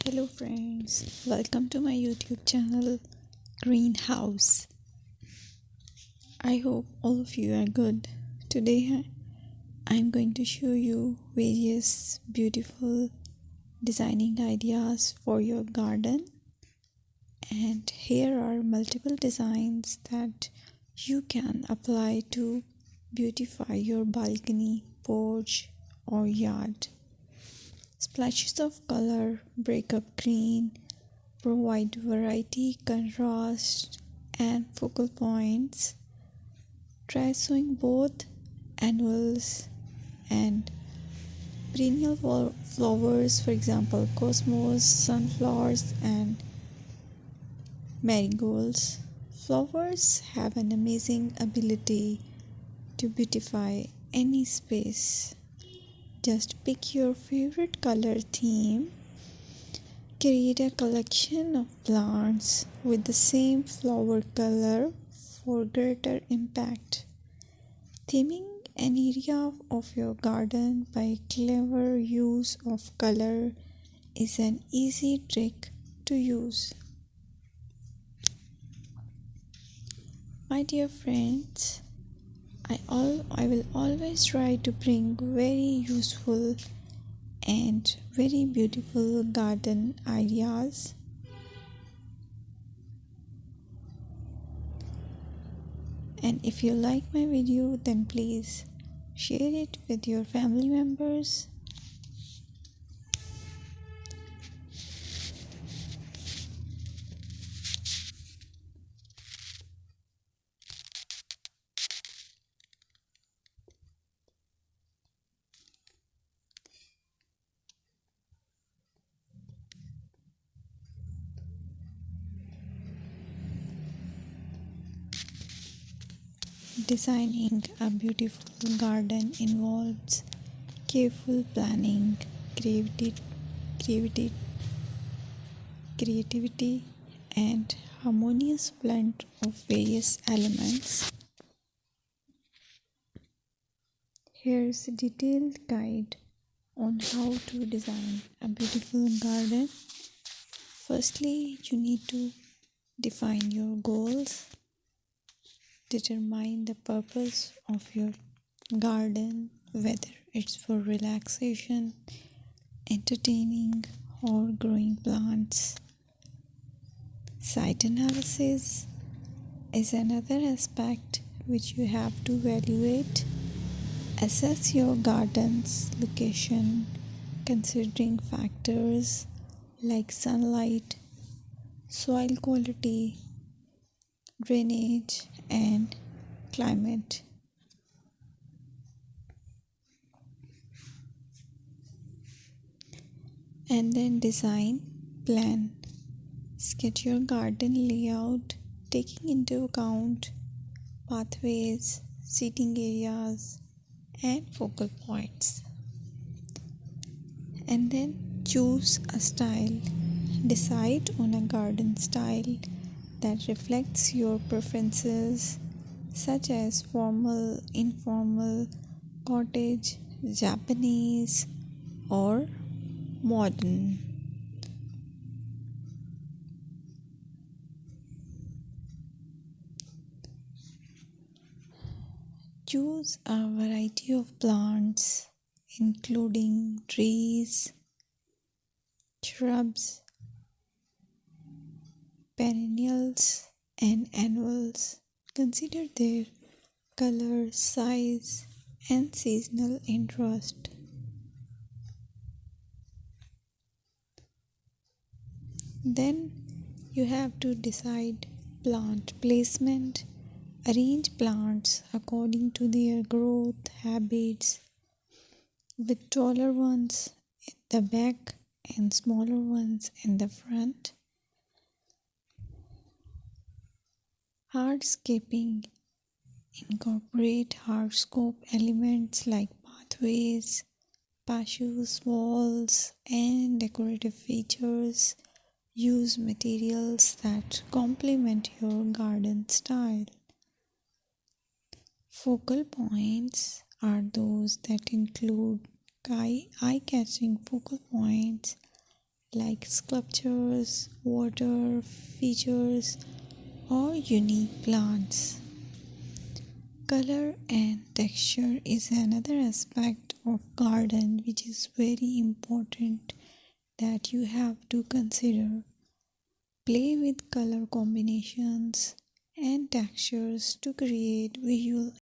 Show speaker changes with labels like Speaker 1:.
Speaker 1: Hello friends, welcome to my YouTube channel Greenhouse. I hope all of you are good. Today I'm going to show you various beautiful designing ideas for your garden, and here are multiple designs that you can apply to beautify your balcony, porch or yard. Splashes of color break up green, provide variety, contrast, and focal points. Try sowing both annuals and perennial flowers, for example, cosmos, sunflowers, and marigolds. Flowers have an amazing ability to beautify any space. Just pick your favorite color theme. Create a collection of plants with the same flower color for greater impact. Theming an area of your garden by clever use of color is an easy trick to use. My dear friends, I will always try to bring very useful and very beautiful garden ideas. And if you like my video, then please share it with your family members. Designing a beautiful garden involves careful planning, creativity, creativity, and harmonious blend of various elements. Here's a detailed guide on how to design a beautiful garden. Firstly, you need to define your goals. Determine the purpose of your garden, whether it's for relaxation, entertaining, or growing plants. Site analysis is another aspect which you have to evaluate. Assess your garden's location, considering factors like sunlight, soil quality, drainage, and climate. And then design plan. Sketch your garden layout, taking into account pathways, seating areas, and focal points. And then choose a style. Decide on a garden style that reflects your preferences, such as formal, informal, cottage, Japanese, or modern. Choose a variety of plants, including trees, shrubs, perennials, and annuals. Consider their color, size, and seasonal interest. Then you have to decide plant placement. Arrange plants according to their growth habits, with taller ones in the back and smaller ones in the front. Hardscaping. Incorporate hardscape elements like pathways, patios, walls, and decorative features. Use materials that complement your garden style. Focal points are those that include eye-catching focal points like sculptures, water features, or unique plants. Color and texture is another aspect of garden which is very important that you have to consider. Play with color combinations and textures to create visual